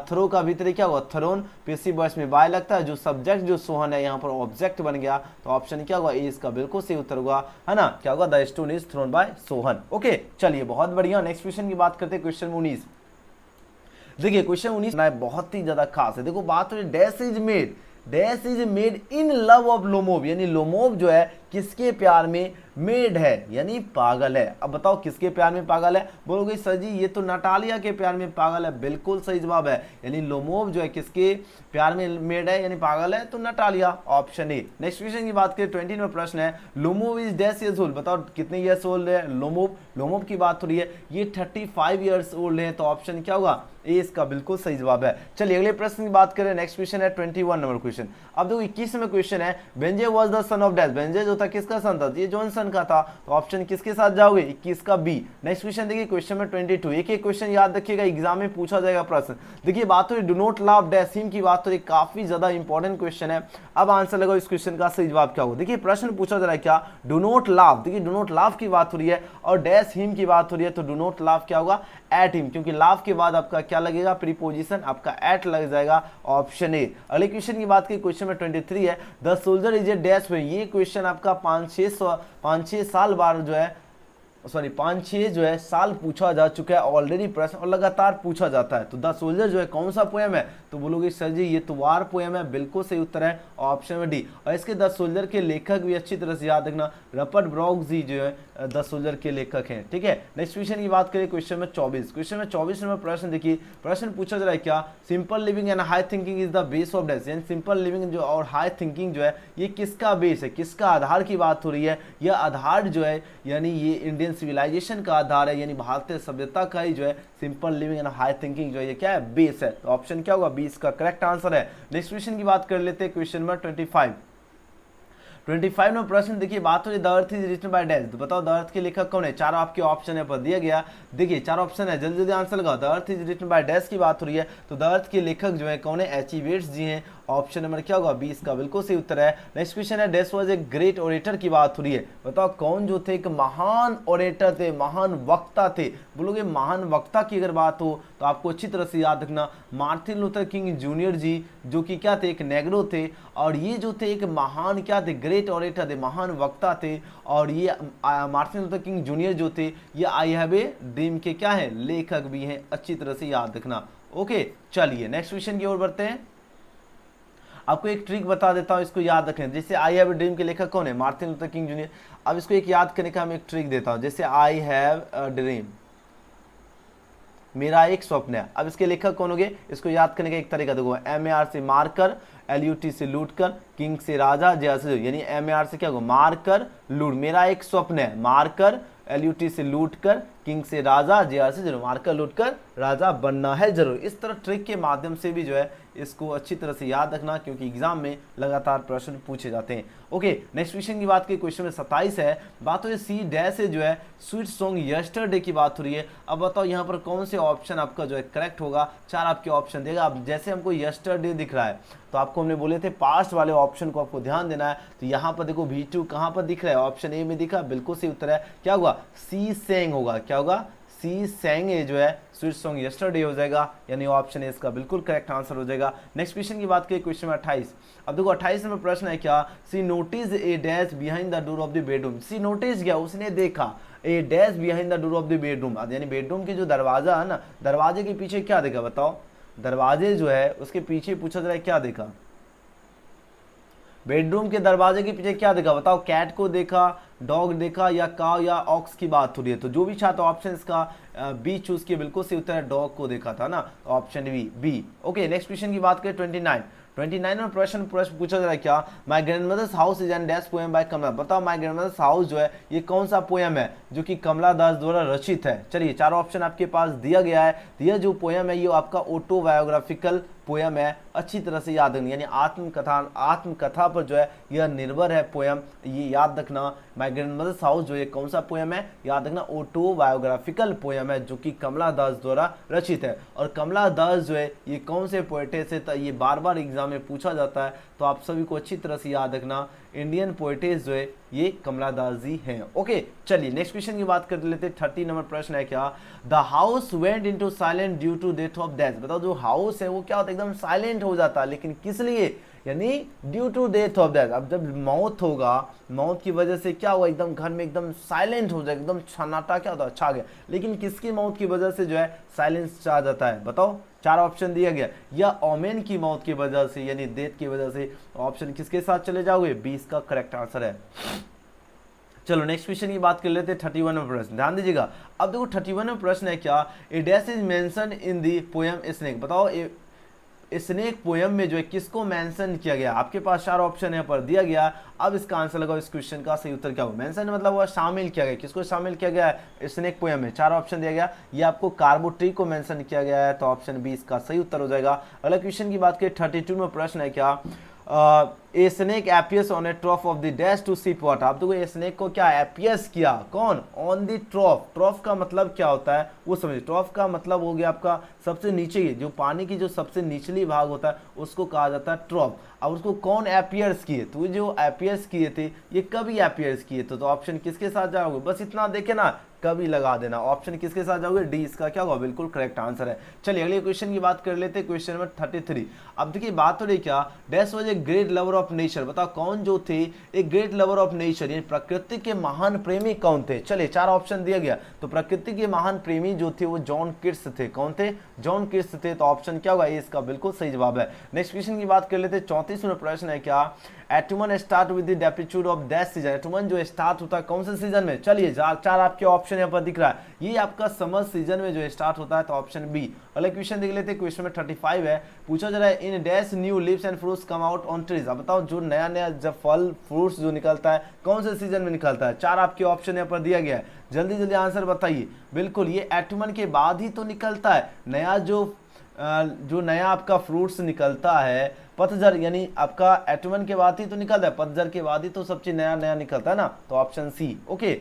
थ्रो का भीतर क्या होगा, थ्रोन, पेसी वॉइस में बाय लगता है, जो सब्जेक्ट जो सोहन है यहाँ पर ऑब्जेक्ट बन गया, तो ऑप्शन क्या होगा, ए इसका बिल्कुल सही उत्तर होगा, है ना, क्या होगा, the stone is thrown by Sohan. Okay चलिए बहुत बढ़िया। नेक्स्ट क्वेश्चन की बात करते हैं, क्वेश्चन 19। देखिए क्वेश्चन 19 बहुत ही ज्यादा खास है। देखो बात हो dash is made in love of Lomov, यानी लोमोव जो है किसके प्यार में मेड है, यानी पागल है। अब बताओ किसके प्यार में पागल है, बोलोगे सर जी ये तो नटालिया के प्यार में पागल है, बिल्कुल सही जवाब है। यानी लोमोव जो है किसके प्यार में मेड है यानी पागल है, तो Natalia, option A. Next question की बात करें 20 में प्रश्न है, Lomov is dash years old, बताओ कितने ईयर्स ओल्ड है लोमोव की बात हो रही है, ये 35 ईयर्स ओल्ड है, तो ऑप्शन क्या होगा, ए इसका बिल्कुल सही जवाब है। चलिए अगले प्रश्न की बात करें। नेक्स्ट क्वेश्चन है 21 नंबर क्वेश्चन। अब देखो 21 में क्वेश्चन है, Benjy was the son of dash, Benjy जो था किसका सन था, ये जॉनसन का था, तो ऑप्शन किसके साथ जाओगे, 21 का बी। नेक्स्ट क्वेश्चन देखिए क्वेश्चन में 22, एक एक क्वेश्चन याद रखिएगा, एग्जाम में पूछा जाएगा प्रश्न। देखिए बात हो रही do not love dash him की बात हो रही, काफी ज्यादा इंपॉर्टेंट क्वेश्चन है। अब आंसर लगाओ इस क्वेश्चन का सही जवाब क्या होगा। देखिए प्रश्न पूछा जा रहा है क्या, डू नॉट लव, देखिए डू नॉट लव की बात हो रही है और डैश हिम की बात हो रही है, तो डू नॉट लव क्या होगा, एट हिम, क्योंकि लव के बाद आपका क्या लगेगा, प्रीपोजिशन आपका एट लग जाएगा, ऑप्शन ए। अगले क्वेश्चन की बात की, क्वेश्चन में 23 है, the soldier is a dash में, ये क्वेश्चन आपका 5-6 साल बार जो है, सॉरी 5-6 जो है साल पूछा जा चुका है ऑलरेडी प्रश्न, और लगातार पूछा जाता है। तो द सोल्जर जो है कौन सा पोएम है, तो बोलोगे सर जी ये तो वार पोएम है, बिल्कुल सही उत्तर है ऑप्शन में डी। और इसके द सोल्जर के लेखक भी अच्छी तरह से याद रखना, रपर्ट ब्रॉक्स जी जो है द सोल्जर के लेखक हैं, ठीक है। नेक्स्ट क्वेश्चन की बात करें, क्वेश्चन में 24, क्वेश्चन में 24 नंबर प्रश्न देखिए, प्रश्न पूछा जा रहा है क्या, simple living and high thinking is the base of dash, यानी सिंपल लिविंग जो और हाई थिंकिंग जो है ये किसका बेस है, किसका आधार की बात हो रही है। यह आधार जो है यानी ये इंडियन सिविलाइजेशन का आधार है, यानी भारतीय सभ्यता का ही जो है simple living and high thinking जो है ये क्या है, बेस है, तो ऑप्शन क्या होगा, बी इसका करेक्ट आंसर है। नेक्स्ट क्वेश्चन की बात कर लेते हैं, क्वेश्चन नंबर 25 में प्रश्न देखिए, बात हो रही the earth is written by dash, तो बताओ द अर्थ के लेखक कौन है, चारों आपके ऑप्शन है पर दिया गया, देखिए 4 ऑप्शन है, जल्दी जल्दी आंसर लगाओ। The earth is written by dash की बात हो रही है, तो द अर्थ के लेखक जो है कौन है, एच.ई. वेट्स जी हैं, ऑप्शन नंबर क्या होगा, बी इसका बिल्कुल सही उत्तर है। नेक्स्ट क्वेश्चन है, dash was a great orator की बात हो रही है, बताओ कौन जो थे, एक महान ओरेटर थे, महान वक्ता थे, बोलोगे महान वक्ता की अगर बात हो तो आपको अच्छी तरह से याद रखना, मार्टिन लूथर किंग जूनियर जी, जो कि क्या थे, एक नेग्रो थे, और ये जो थे एक महान क्या थे, ग्रेट ओरेटर थे, महान वक्ता थे, और ये मार्टिन लूथर किंग जूनियर जो थे ये आई हैव ए ड्रीम के क्या है, लेखक भी हैं, अच्छी तरह से याद रखना। ओके चलिए नेक्स्ट क्वेश्चन की ओर बढ़ते हैं। आपको एक ट्रिक बता देता हूं, इसको याद रखें, जैसे आई हैव ए ड्रीम के लेखक कौन है, मार्टिन लूथर किंग जूनियर। अब इसको एक याद करने का हम एक ट्रिक देता हूं, जैसे आई हैव अ ड्रीम, मेरा एक स्वप्न है। अब इसके लेखक कौन होंगे, इसको याद करने का एक तरीका देखो, MAR से मारकर, LUT से लूटकर, किंग से राजा, जय से, यानी MAR से क्या होगा, मारकर लूट, मेरा एक स्वप्न है, मारकर LUT से लूटकर, किंग से राजा, JR से जरूर, मारकर लूटकर राजा बनना है जरूर। इस तरह ट्रिक के माध्यम से भी जो है इसको अच्छी तरह से याद रखना, क्योंकि एग्जाम में लगातार प्रश्न पूछे जाते हैं। ओके नेक्स्ट क्वेश्चन की बात की, क्वेश्चन में 27 है, बात हो रही सी डैश से जो है स्वीट सॉन्ग यस्टरडे की बात हो रही है। अब बताओ यहाँ पर कौन से ऑप्शन आपका जो है करेक्ट होगा, 4 आपके ऑप्शन देगा। अब जैसे हमको यस्टरडे दिख रहा है तो आपको हमने बोले थे पास्ट वाले ऑप्शन को आपको ध्यान देना है, तो यहाँ पर देखो V2 कहाँ पर दिख रहा है, ऑप्शन ए में दिखा, बिल्कुल सही उत्तर है, क्या होगा, सी सेंग होगा, क्या होगा, सी सेंग जो है स्वीट सॉन्ग यस्टरडे हो जाएगा, यानी ऑप्शन ए इसका बिल्कुल करेक्ट आंसर हो जाएगा। नेक्स्ट क्वेश्चन की बात करें, क्वेश्चन में 28। अब देखो 28 में प्रश्न है क्या, she notice a dash behind the door of the bedroom, she notice गया, उसने देखा, a dash behind the door of the bedroom, यानी बेडरूम की जो दरवाजा है ना, दरवाजे के पीछे क्या देखा, बताओ, दरवाजे जो है उसके पीछे पूछा जा रहा है क्या देखा, बेडरूम के दरवाजे के पीछे क्या देखा, बताओ, कैट को देखा, डॉग देखा, या काव या ऑक्स की बात हो रही है, तो जो भी छात्र ऑप्शन इसका बी चूज किया, बिल्कुल सही उत्तर है, डॉग को देखा था ना, option B. Okay next question की बात करें 29 29 में प्रश्न पूछा जा रहा है क्या, my grandmother's house is an dash poem by Kamala. बताओ माई ग्रैंडमदर्स हाउस जो है ये कौन सा पोएम है जो कि कमला दास द्वारा रचित है। चलिए चारों ऑप्शन आपके पास दिया गया है। यह जो पोएम है ये आपका ऑटोबायोग्राफिकल पोएम है, अच्छी तरह से याद रखना, यानी आत्मकथा पर जो है यह निर्भर है पोएम, ये याद रखना। माई ग्रैंडमदर्स हाउस जो है कौन सा पोएम है, याद रखना ऑटोबायोग्राफिकल पोएम है जो कि कमला दास द्वारा रचित है। और कमला दास जो है ये कौन से पोएटेस है, तो ये बार बार एग्जाम में पूछा जाता है, तो आप सभी को अच्छी तरह से याद रखना, इंडियन पोएटेस जो है ये कमला दास जी हैं। ओके चलिए नेक्स्ट क्वेश्चन की बात कर लेते हैं। 30 नंबर प्रश्न है क्या, the house went into silent due to death of death. बताओ जो हाउस है वो क्या होता है, एकदम साइलेंट हो जाता है, लेकिन किस लिए, यानी due to death of death. अब जब मौत होगा, मौत की वजह से क्या हुआ, एकदम घर में एकदम साइलेंट हो जाए, एकदम सन्नाटा क्या होता है, छा गया। लेकिन किसकी मौत की वजह से जो है साइलेंस छा जाता है, बताओ। चार ऑप्शन दिया गया, या ओमेन की मौत की वजह से यानी डेथ की वजह से। ऑप्शन किसके साथ चले जाओगे, 20 का करेक्ट आंसर है। चलो नेक्स्ट क्वेश्चन की बात कर लेते हैं। 31 में प्रश्न ध्यान दीजिएगा। अब देखो 31 में प्रश्न है क्या, a dash is mention in the poem snake. बताओ स्नेक पोएम में जो है किसको मेंशन किया गया। आपके पास चार ऑप्शन यहाँ पर दिया गया। अब इसका आंसर लगाओ, इस क्वेश्चन का सही उत्तर क्या होगा। मेंशन मतलब वो शामिल किया गया, किसको शामिल किया गया है, स्नेक पोएम में। चार ऑप्शन दिया गया, ये आपको कार्बो ट्री को मेंशन किया गया है, तो ऑप्शन 20 का सही उत्तर हो जाएगा। अगला क्वेश्चन की बात करें 32 में प्रश्न है क्या, a snake appears on a trough of the dash to sip water. आप देखो स्नेक को क्या एपियर्स किया, कौन, ऑन द ट्रॉफ। ट्रॉफ का मतलब क्या होता है वो समझिए। ट्रॉफ का मतलब हो गया आपका सबसे नीचे, जो पानी की जो सबसे निचली भाग होता है उसको कहा जाता है ट्रॉफ। अब उसको कौन एपियर्स किए, तो जो एपियर्स किए थे ये कभी एपियर्स किए थे, तो ऑप्शन किसके साथ जाओगे, बस इतना देखे ना, कभी लगा देना। ऑप्शन किसके साथ जाओगे, डी, इसका क्या होगा, बिल्कुल करेक्ट आंसर है। चलिए अगले क्वेश्चन की बात कर लेते हैं, क्वेश्चन नंबर 33। अब देखिए बात हो रही क्या, dash was a great lover of nature. बताओ कौन जो थे एक ग्रेट लवर ऑफ नेचर, यानी प्रकृति के महान प्रेमी कौन थे। चलिए चार ऑप्शन दिया गया, तो प्रकृति के महान प्रेमी जो थे वो जॉन कीट्स थे। कौन थे, जॉन कीट्स थे, तो ऑप्शन क्या होगा, ये इसका बिल्कुल सही जवाब है। नेक्स्ट क्वेश्चन की बात कर लेते हैं। 34वां प्रश्न है क्या, एटमन स्टार्ट विद द डेप्टीट्यूड ऑफ दैट सीजन। एटमन जो स्टार्ट होता है कौन से सीजन में। चलिए चार आपके ऑप्शन यहाँ पर दिख रहा है, ये आपका समर सीजन में जो स्टार्ट होता है, तो ऑप्शन बी। अगला क्वेश्चन देख लेते हैं। क्वेश्चन में 35 है, पूछा जा रहा है in dash new leaves and fruits come out on trees. अब बताओ जो नया नया जब फल फ्रूट्स जो निकलता है कौन से सीजन में निकलता है। चार आपके ऑप्शन यहाँ पर दिया गया है, जल्दी जल्दी आंसर बताइए। बिल्कुल ये एटमन के बाद ही तो निकलता है नया, जो नया आपका फ्रूट्स निकलता है पतझड़, यानी आपका एटमन के बाद ही तो निकलता है, पतझड़ के बाद ही तो सब चीज नया नया निकलता है ना, तो option C. Okay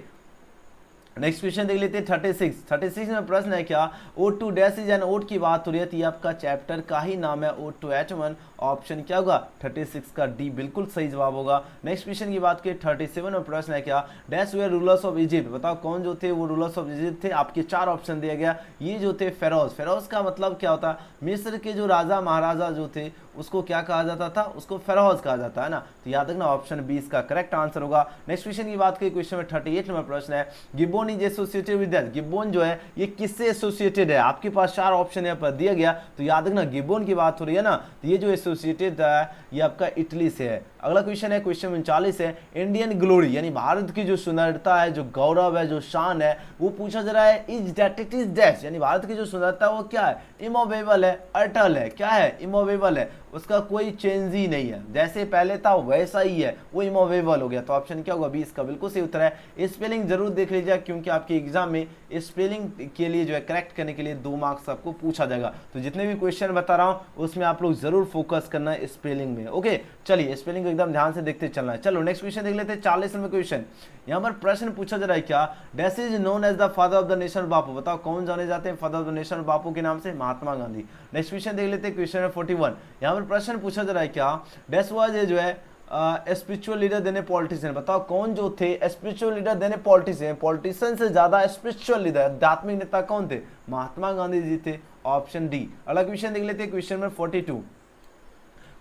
next question देख लेते हैं 36 में प्रश्न है क्या, ode to dash is an ode की बात हो रही है, तो ये आपका चैप्टर का ही नाम है, ओड टू एटमन। ऑप्शन क्या होगा, 36 का डी बिल्कुल सही जवाब होगा। नेक्स्ट क्वेश्चन की बात करें 37 में प्रश्न है क्या, dash were rulers of Egypt. बताओ कौन जो थे वो रूलर्स ऑफ इजिप्ट थे। आपके चार ऑप्शन दिया गया, ये जो थे फेरोज। फेरोज का मतलब क्या होता है, मिस्र के जो राजा महाराजा जो थे उसको क्या कहा जाता था, उसको फेरोज कहा जाता है ना, तो याद रखना ऑप्शन 20 का करेक्ट आंसर होगा। नेक्स्ट क्वेश्चन की बात करें, क्वेश्चन में 38 नंबर प्रश्न है, Gibbon is associated with that. Gibbon जो है ये किससे एसोसिएटेड है। आपके पास चार ऑप्शन यहाँ पर दिया गया, तो याद रखना गिब्बन की बात हो रही है ना, तो ये जो एसोसिएटेड है ये आपका इटली से है। अगला क्वेश्चन है, क्वेश्चन 39 है, इंडियन ग्लोरी यानी भारत की जो सुंदरता है, जो गौरव है, जो शान है, वो पूछा जा रहा है is that it is dash, यानी भारत की जो सुंदरता है वो क्या है, इमोवेबल है, अटल है, क्या है, इमोवेबल है, उसका कोई चेंज ही नहीं है, जैसे पहले था वैसा ही है, वो इमोवेबल हो गया, तो ऑप्शन क्या होगा, 20 का बिल्कुल सही उत्तर है। स्पेलिंग जरूर देख लीजिए, क्योंकि आपके एग्जाम में स्पेलिंग के लिए जो है करेक्ट करने के लिए 2 मार्क्स आपको पूछा जाएगा, तो जितने भी क्वेश्चन बता रहा हूं उसमें आप लोग जरूर फोकस करना है स्पेलिंग में। ओके चलिए स्पेलिंग को एकदम ध्यान से देखते चलना है। चलो नेक्स्ट क्वेश्चन देख लेते हैं, 40 नंबर क्वेश्चन। यहाँ पर प्रश्न पूछा जा रहा है क्या, dash is known as the father of the nation Bapu. बताओ कौन जाने जाते हैं father of the nation Bapu के नाम से, महात्मा गांधी। नेक्स्ट क्वेश्चन देख लेते हैं, क्वेश्चन 41। यहाँ पर प्रश्न पूछा जा रहा है क्या, डैश वाज जो है स्पिरिचुअल लीडर देने पॉलिटिशियन। बताओ कौन जो थे स्पिरिचुअल लीडर देने पॉलिटिशियन, पॉलिटिशियन से ज्यादा स्पिरिचुअल लीडर आध्यात्मिक नेता कौन थे, महात्मा गांधी जी थे, ऑप्शन डी। अगला क्वेश्चन देख लेते हैं, क्वेश्चन नंबर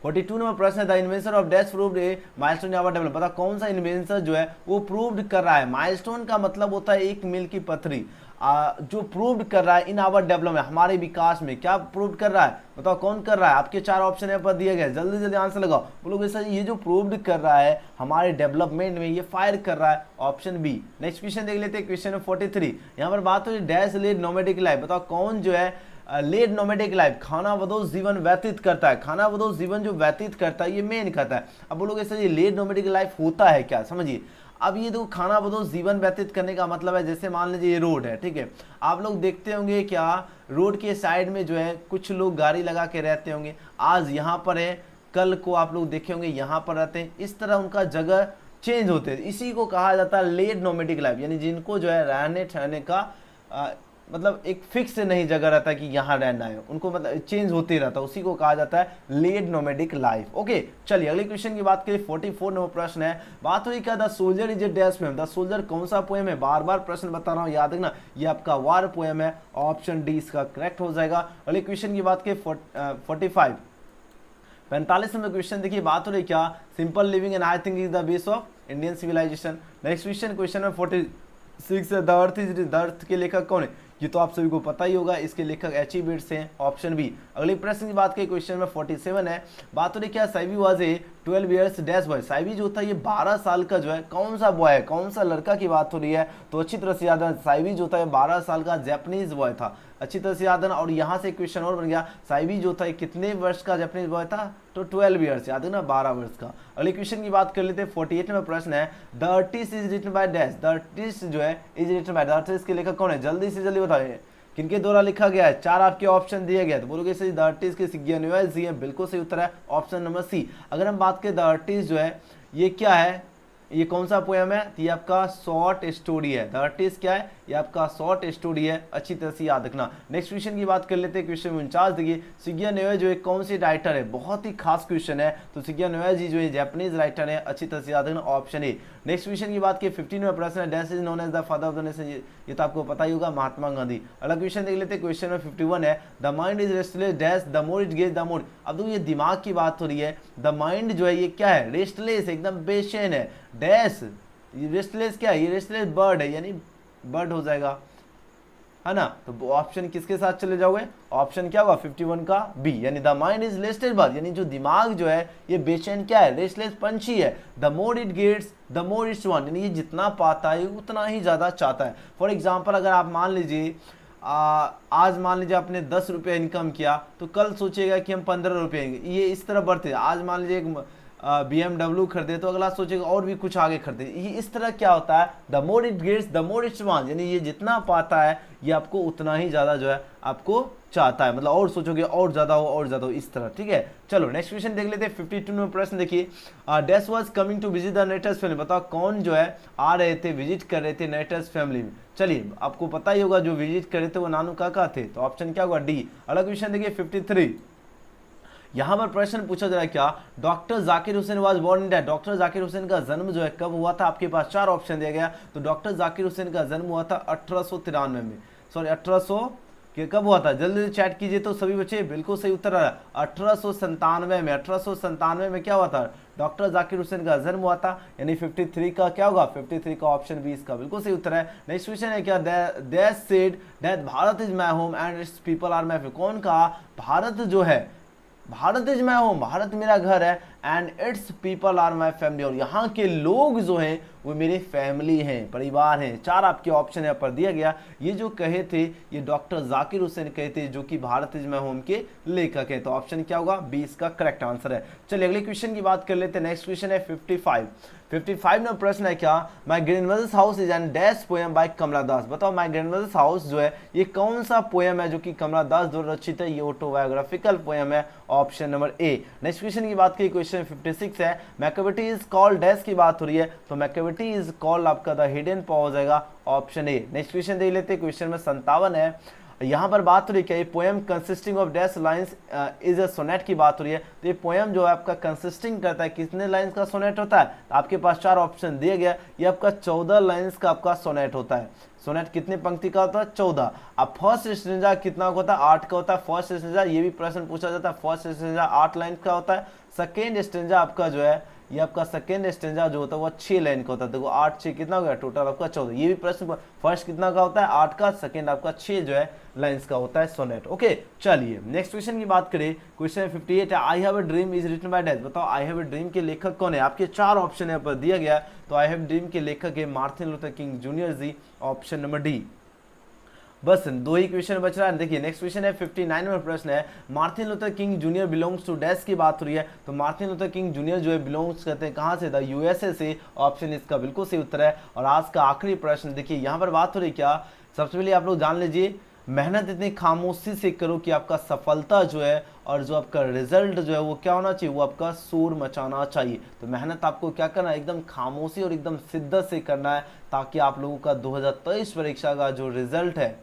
42 नंबर प्रश्न है, the invention of dash proved a milestone in our development. बता कौन सा इन्वेंशन जो है वो प्रूव्ड कर रहा है, माइलस्टोन का मतलब होता है 1 मील की पथरी, जो प्रूव्ड कर रहा है इन आवर डेवलपमेंट, हमारे विकास में क्या प्रूव्ड कर रहा है, बताओ कौन कर रहा है। आपके 4 ऑप्शन यहाँ पर दिए गए, जल्दी जल्दी आंसर लगाओ, बोलोगे सर ये जो प्रूव्ड कर रहा है हमारे डेवलपमेंट में, ये फायर कर रहा है, ऑप्शन बी। नेक्स्ट क्वेश्चन देख लेते हैं, क्वेश्चन 43। यहाँ पर बात हो डैश लीड नोमैडिक लाइफ। बताओ कौन जो है लेड नोमेडिक लाइफ, खानाबदोश जीवन व्यतीत करता है, खानाबदोश जीवन जो व्यतीत करता है ये मेन कहता है। अब बोलोगे सर ये लेड नोमेडिक लाइफ होता है क्या, समझिए। अब ये देखो खानाबदोश जीवन व्यतीत करने का मतलब है, जैसे मान लीजिए ये रोड है, ठीक है, आप लोग देखते होंगे क्या रोड के साइड में जो है कुछ लोग गाड़ी लगा के रहते होंगे, आज यहाँ पर है, कल को आप लोग देखे होंगे यहाँ पर रहते हैं, इस तरह उनका जगह चेंज होते हैं, इसी को कहा जाता है लेड नोमेडिक लाइफ, यानी जिनको जो है रहने ठहरने का मतलब एक फिक्स नहीं जगह रहता है कि यहाँ रहना है, उनको मतलब चेंज होते रहता है, उसी को कहा जाता है लेड नोमेडिक लाइफ। ओके चलिए अगले क्वेश्चन की बात करें। 44 नंबर प्रश्न है, बात हुई क्या the soldier is a dash poem, the soldier कौन सा पोएम है, बार बार प्रश्न बता रहा हूँ याद रखना, ये आपका वार पोएम है, ऑप्शन डी इसका करेक्ट हो जाएगा। अगले क्वेश्चन की बात करें 45 नंबर क्वेश्चन देखिए, बात हो रही क्या simple living and I think is the base of Indian civilisation. Next question में 46 the earth is, the earth के लेखक कौन है, ये तो आप सभी को पता ही होगा, इसके लेखक एच.ई. बिट्स हैं, ऑप्शन बी। अगले प्रश्न की बात करें क्वेश्चन में 47 है, बात हो रही क्या साइबी was a 12 years dash boy, साइबी जो था ये 12 साल का जो है कौन सा बॉय है, कौन सा लड़का की बात हो रही है, तो अच्छी तरह से याद रखना साइबी जो था 12 साल का जापानीज बॉय था, अच्छी तरह से याद रखना। और यहाँ से क्वेश्चन और बन गया साइबी जो था कितने वर्ष का जापानीज बॉय था, तो 12 ईयर्स, याद रखना 12 वर्ष का। अगले क्वेश्चन की बात कर लेते हैं 48 में प्रश्न है, the artist is written by dash, the artist जो है is written by, the artist के लेखक कौन है, जल्दी से जल्दी बताइए किनके द्वारा लिखा गया है, 4 आपके ऑप्शन दिए गए, तो बोलोगे सही द आर्टिस्ट के सिग्निफिकेंस सी है, बिल्कुल सही उत्तर है ऑप्शन नंबर सी। अगर हम बात करें द आर्टिस्ट जो है ये क्या है, ये कौन सा पोएम है, ये आपका शॉर्ट स्टोरी है, द आर्टिस्ट क्या है, ये आपका शॉर्ट स्टोरी है, अच्छी तरह से याद रखना। नेक्स्ट क्वेश्चन की बात कर लेते हैं, क्वेश्चन 49 देखिए, सिगिया नोए जो एक कौन सी राइटर है, बहुत ही खास क्वेश्चन है, तो सिगिया नोए जी जो है जापानीज राइटर है, अच्छी तरह से याद रखना ऑप्शन ए। नेक्स्ट क्वेश्चन की बात की 15 में प्रश्न है, dash is known as the father of the nation, ये तो आपको पता ही होगा महात्मा गांधी। अगला क्वेश्चन देख लेते हैं, क्वेश्चन में 51 है, the mind is restless dash the more it gauge the more, अब तो ये दिमाग की बात हो रही है, द माइंड जो है ये क्या है, रेस्टलेस, एकदम बेचैन है, डैश ये रेस्टलेस क्या है, ये रेस्टलेस बर्ड है, यानी बर्ड हो जाएगा, है ना, तो ऑप्शन किसके साथ चले जाओगे, ऑप्शन क्या होगा 51 का बी, यानी the mind is restless bird, यानी जो दिमाग जो है ये बेचैन क्या है, रेस्टलेस पंछी है। The more it gets the more its want, यानी ये जितना पाता है उतना ही ज्यादा चाहता है। फॉर एग्जाम्पल अगर आप मान लीजिए आज मान लीजिए आपने 10 रुपये इनकम किया, तो कल सोचेगा कि हम 15 रुपये, ये इस तरह बढ़ते, आज मान लीजिए एक BMW खरीदे तो अगला सोचेगा और भी कुछ आगे खरीदे, ये इस तरह क्या होता है, the more it gets the more its want, यानी ये जितना पाता है ये आपको उतना ही ज्यादा जो है आपको चाहता है, मतलब और सोचोगे और ज्यादा हो और ज्यादा हो, इस तरह, ठीक है। चलो नेक्स्ट क्वेश्चन देख लेते हैं 52 में प्रश्न देखिए, dash was coming to visit the netters family, बताओ कौन जो है आ रहे थे, विजिट कर रहे थे नेटर्स फैमिली में, चलिए आपको पता ही होगा जो विजिट कर रहे थे वो नानू काका थे, तो ऑप्शन क्या होगा डी। अगला क्वेश्चन देखिए 53, यहां पर प्रश्न पूछा जा रहा है क्या, doctor Zakir Hussain was born in, doctor Zakir Hussain का जन्म जो है कब हुआ था, आपके पास 4 ऑप्शन दिया गया, तो डॉक्टर जाकिर हुसैन का जन्म हुआ था 1893 में, सॉरी 1800 के कब हुआ था, जल्दी चैट कीजिए तो सभी बच्चे, बिल्कुल सही उत्तर आ रहा है 1897 में, 1897 में क्या हुआ था, डॉक्टर जाकिर हुसैन का जन्म हुआ था, यानी 53 का क्या होगा, 53 का ऑप्शन 20 का बिल्कुल सही उत्तर है। नेक्स्ट क्वेश्चन है क्या, dash said that Bharat is my home and its people are my, कौन कहा भारत जो है, Bharat is my home, Bharat मेरा घर है, and its people are my family, और यहाँ के लोग जो हैं वो मेरे फैमिली हैं, परिवार हैं। 4 आपके ऑप्शन यहाँ पर दिया गया, ये जो कहे थे ये डॉक्टर जाकिर हुसैन कहे थे, जो कि भारत इज माय होम के लेखक है, तो ऑप्शन क्या होगा 20 का करेक्ट आंसर है। चलिए अगले क्वेश्चन की बात कर लेते हैं, नेक्स्ट क्वेश्चन है 55 में प्रश्न है क्या, my grandmother's house is an dash poem by Kamala Das, बताओ माय ग्रैंडमदर्स हाउस जो है ये कौन सा पोएम है जो कि कमला दास द्वारा रचित है, ये ऑटोबायोग्राफिकल पोएम है, option number A. Next question की बात की, क्वेश्चन 56 है, मैकेविटी इज कॉल्ड डैश की बात हो रही है, तो मैकेविटी इज कॉल्ड आपका द हिडन पॉ हो जाएगा, ऑप्शन ए। नेक्स्ट क्वेश्चन देख लेते हैं, क्वेश्चन में 57 है, यहाँ पर बात हो रही है क्या, ये poem consisting of dash lines is a sonnet की बात हो रही है, तो ये पोएम जो है आपका कंसिस्टिंग करता है कितने लाइंस का सोनेट होता है, तो आपके पास 4 ऑप्शन दिए गया, ये आपका 14 लाइंस का आपका सोनेट होता है। सोनेट कितने पंक्ति का होता है, 14। अब फर्स्ट स्टेंजा कितना होता है, 8 का होता है फर्स्ट स्टेंजा, ये भी प्रश्न पूछा जाता है, फर्स्ट स्टेंजा 8 लाइन का होता है, सेकेंड स्टेंजा आपका जो है ये आपका सेकेंड स्टेंजा जो होता है वो 6 लाइन का होता है, देखो 8 6 कितना हो गया, टोटल आपका 14, ये भी प्रश्न फर्स्ट कितना का होता है 8 का, सेकेंड आपका 6 जो है लाइंस का होता है सोनेट। ओके चलिए नेक्स्ट क्वेश्चन की बात करें, क्वेश्चन 58 है, I have a dream is written by dash, बताओ आई हैव अ ड्रीम के लेखक कौन है, आपके 4 ऑप्शन यहाँ पर दिया गया, तो आई हैव ड्रीम के लेखक है मार्टिन लूथर किंग जूनियर जी, ऑप्शन नंबर डी। बस 2 ही क्वेश्चन बच रहा है। देखिए नेक्स्ट क्वेश्चन है 59 नंबर प्रश्न है, Martin Luther King junior belongs to dash की बात हो रही है। तो मार्टिन लूथर किंग जूनियर जो है बिलोंग्स करते हैं कहाँ से, था यूएसए से। ऑप्शन इसका बिल्कुल सही उत्तर है। और आज का आखिरी प्रश्न देखिए यहाँ पर बात हो रही क्या, सबसे पहले आप लोग जान लीजिए, मेहनत इतनी खामोशी से करो कि आपका सफलता जो है और जो आपका रिजल्ट जो है वो क्या होना चाहिए, वो आपका शोर मचाना चाहिए। तो मेहनत आपको क्या करना है, एकदम खामोशी और एकदम शिद्दत से करना है, ताकि आप लोगों का 2023 परीक्षा का जो रिजल्ट है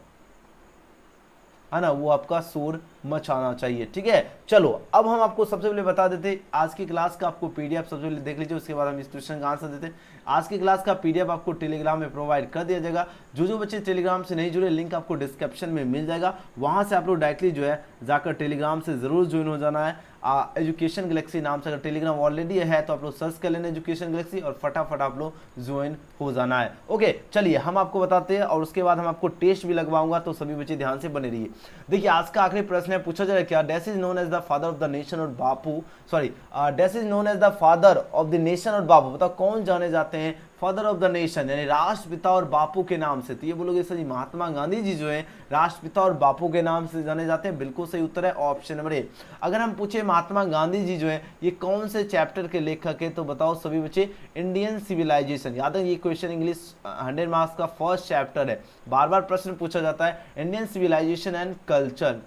ना, वो आपका शोर मचाना चाहिए। ठीक है, चलो अब हम आपको सबसे पहले बता देते आज की क्लास का आपको पीडीएफ सबसे पहले देख लीजिए, उसके बाद हम इस क्वेश्चन का आंसर देते हैं। आज की क्लास का पीडीएफ आपको टेलीग्राम में प्रोवाइड कर दिया जाएगा। जो बच्चे टेलीग्राम से नहीं जुड़े, लिंक आपको डिस्क्रिप्शन में मिल जाएगा, वहां से आप लोग डायरेक्टली जो है जाकर टेलीग्राम से जरूर ज्वाइन हो जाना है। एजुकेशन गैलेक्सी नाम से अगर टेलीग्राम ऑलरेडी है तो आप लोग सर्च कर लेना एजुकेशन गैलेक्सी और फटाफट आप लोग ज्वाइन हो जाना है। ओके चलिए हम आपको बताते हैं और उसके बाद हम आपको टेस्ट भी लगवाऊंगा, तो सभी बच्चे ध्यान से बने रहिए। देखिए आज का आखिरी प्रश्न है, पूछा जाए क्या, dash is known as the father of the nation or Bapu, sorry dash is known as the father of the nation or Bapu, बताओ कौन जाने जाते हैं फादर ऑफ द नेशन यानी राष्ट्रपिता और बापू के नाम से। तो ये बोलोगे सर जी महात्मा गांधी जी जो है राष्ट्रपिता और बापू के नाम से जाने जाते हैं, बिल्कुल सही उत्तर है ऑप्शन नंबर ए। अगर हम पूछे महात्मा गांधी जी जो है ये कौन से चैप्टर के लेखक है, तो बताओ सभी बच्चे इंडियन सिविलाइजेशन। याद है ये क्वेश्चन इंग्लिश 100 मार्क्स का फर्स्ट चैप्टर है, बार बार प्रश्न पूछा जाता है, इंडियन सिविलाइजेशन एंड कल्चर,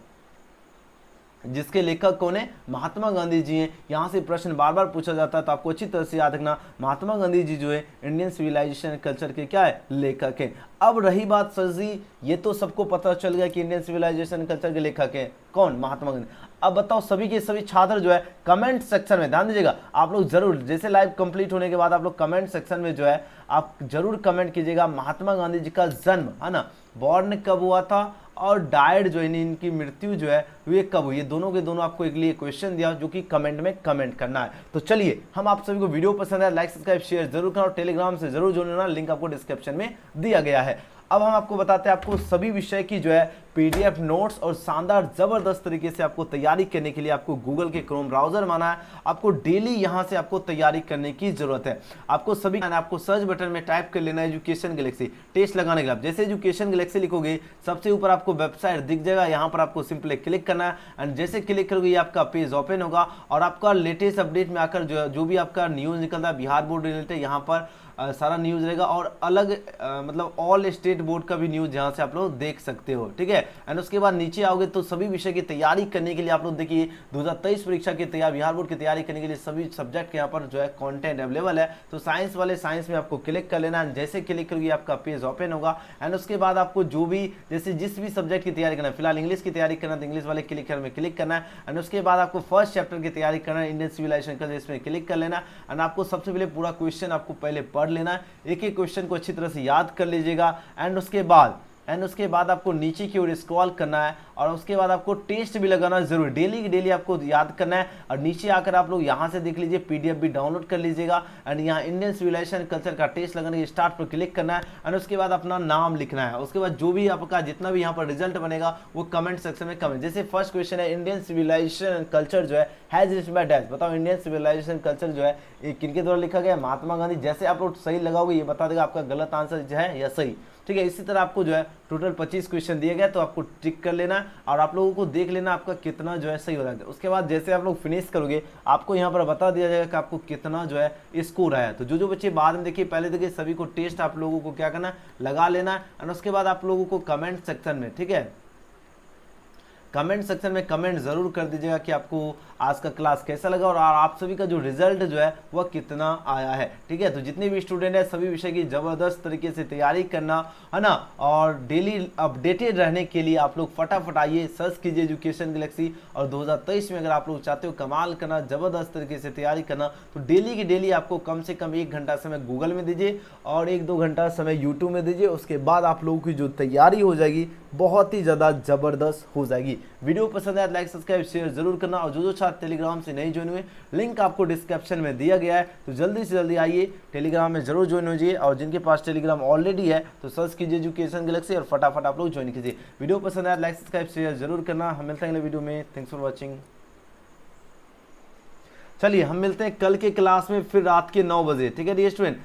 जिसके लेखक कौन है, महात्मा गांधी जी हैं। यहाँ से प्रश्न बार बार पूछा जाता है, तो आपको अच्छी तरह से याद रखना महात्मा गांधी जी जो है इंडियन सिविलाइजेशन एंड कल्चर के क्या है, लेखक हैं। अब रही बात सर जी, ये तो सबको पता चल गया कि इंडियन सिविलाइजेशन एंड कल्चर के लेखक हैं कौन, महात्मा गांधी। अब बताओ सभी के सभी छात्र जो है कमेंट सेक्शन में ध्यान दीजिएगा, आप लोग जरूर जैसे लाइव कंप्लीट होने के बाद आप लोग कमेंट सेक्शन में जो है आप जरूर कमेंट कीजिएगा महात्मा गांधी जी का जन्म है ना, बॉर्न कब हुआ था और डायड जो है इनकी मृत्यु जो है ये कब हुई, ये दोनों के दोनों आपको एक लिए क्वेश्चन दिया जो कि कमेंट में कमेंट करना है। तो चलिए हम आप सभी को वीडियो पसंद है लाइक सब्सक्राइब शेयर जरूर करना और टेलीग्राम से जरूर जुड़ना, लिंक आपको डिस्क्रिप्शन में दिया गया है। अब हम आपको बताते हैं आपको सभी विषय की जो है पीडीएफ नोट्स और शानदार जबरदस्त तरीके से आपको तैयारी करने के लिए आपको गूगल के क्रोम ब्राउजर माना है, आपको डेली यहां से आपको तैयारी करने की जरूरत है। आपको सभी आपको सर्च बटन में टाइप कर लेना है एजुकेशन गैलेक्सी, टेस्ट लगाने के लिए जैसे एजुकेशन गैलेक्सी लिखोगे सबसे ऊपर आपको वेबसाइट दिख जाएगा, यहाँ पर आपको सिंपली क्लिक करना है एंड जैसे क्लिक करोगे ये आपका पेज ओपन होगा और आपका लेटेस्ट अपडेट में आकर जो भी आपका न्यूज निकलता है बिहार बोर्ड रिलेटेड यहाँ पर सारा न्यूज रहेगा और अलग मतलब ऑल स्टेट बोर्ड का भी न्यूज यहाँ से आप लोग देख सकते हो। ठीक है, एंड उसके बाद नीचे आओगे तो सभी विषय की तैयारी करने के लिए आप लोग देखिए 2023 परीक्षा की तैयारी बिहार बोर्ड की तैयारी करने के लिए सभी सब्जेक्ट के यहाँ पर जो है कंटेंट अवेलेबल है। तो साइंस वाले साइंस में आपको क्लिक कर लेना है, जैसे क्लिक करोगे आपका पेज ओपन होगा एंड उसके बाद आपको जो भी जैसे जिस भी सब्जेक्ट की तैयारी करना है, फिलहाल इंग्लिश की तैयारी करना है तो इंग्लिश वाले क्लिक करना है एंड उसके बाद आपको फर्स्ट चैप्टर की तैयारी करना है इंडियन सिविलाइजेशन का, इसमें क्लिक कर लेना एंड आपको सबसे पहले पूरा क्वेश्चन आपको पहले पढ़ लेना है, एक एक क्वेश्चन को अच्छी तरह से याद कर लीजिएगा एंड उसके बाद आपको नीचे की ओर स्क्रॉल करना है और उसके बाद आपको टेस्ट भी लगाना जरूर, डेली की डेली आपको याद करना है। और नीचे आकर आप लोग यहाँ से देख लीजिए पीडीएफ भी डाउनलोड कर लीजिएगा एंड यहाँ इंडियन सिविलाइजेशन कल्चर का टेस्ट लगाने के स्टार्ट पर क्लिक करना है एंड उसके बाद अपना नाम लिखना है। उसके बाद जो भी आपका जितना भी यहाँ पर रिजल्ट बनेगा वो कमेंट सेक्शन में कमेंट, जैसे फर्स्ट क्वेश्चन है इंडियन सिविलाइजेशन कल्चर जो है हैज रिटन बाय डैश, बताओ इंडियन सिविलाइजेशन कल्चर जो है किनके द्वारा लिखा गया, महात्मा गांधी। जैसे आप लोग सही लगाओगे ये बता देगा आपका गलत आंसर जो है या सही। ठीक है, इसी तरह आपको जो है टोटल 25 क्वेश्चन दिए गए तो आपको टिक कर लेना और आप लोगों को देख लेना आपका कितना जो है सही हो रहा है। उसके बाद जैसे आप लोग फिनिश करोगे आपको यहाँ पर बता दिया जाएगा कि आपको कितना जो है स्कोर आया। तो जो बच्चे बाद में देखिए पहले देखिए सभी को टेस्ट आप लोगों को क्या करना लगा लेना और उसके बाद आप लोगों को कमेंट सेक्शन में, ठीक है, कमेंट सेक्शन में कमेंट जरूर कर दीजिएगा कि आपको आज का क्लास कैसा लगा और आप सभी का जो रिजल्ट जो है वह कितना आया है। ठीक है, तो जितने भी स्टूडेंट है सभी विषय की जबरदस्त तरीके से तैयारी करना है ना, और डेली अपडेटेड रहने के लिए आप लोग फटाफट आइए सर्च कीजिए एजुकेशन गैलेक्सी। और 2023 में अगर आप लोग चाहते हो कमाल करना, जबरदस्त तरीके से तैयारी करना, तो डेली की डेली आपको कम से कम 1 घंटा समय गूगल में दीजिए और 1-2 घंटा समय यूट्यूब में दीजिए। उसके बाद आप लोगों की जो तैयारी हो जाएगी बहुत ही ज़्यादा जबरदस्त हो जाएगी। वीडियो पसंद आए लाइक सब्सक्राइब शेयर जरूर करना और जो छात्र टेलीग्राम से नहीं ज्वाइन हुए लिंक आपको डिस्क्रिप्शन में दिया गया है, तो जल्दी से जल्दी आइए टेलीग्राम में जरूर ज्वाइन होइए। और जिनके पास टेलीग्राम ऑलरेडी है तो सर्च कीजिए एजुकेशन गैलेक्सी और फटाफट आप लोग ज्वाइन कीजिए। वीडियो पसंद आए लाइक सब्सक्राइब शेयर जरूर करना। हम मिलते हैं अगले वीडियो में, थैंक्स फॉर वॉचिंग। चलिए हम मिलते हैं कल के क्लास में फिर रात के 9 बजे। ठीक है डियर स्टूडेंट।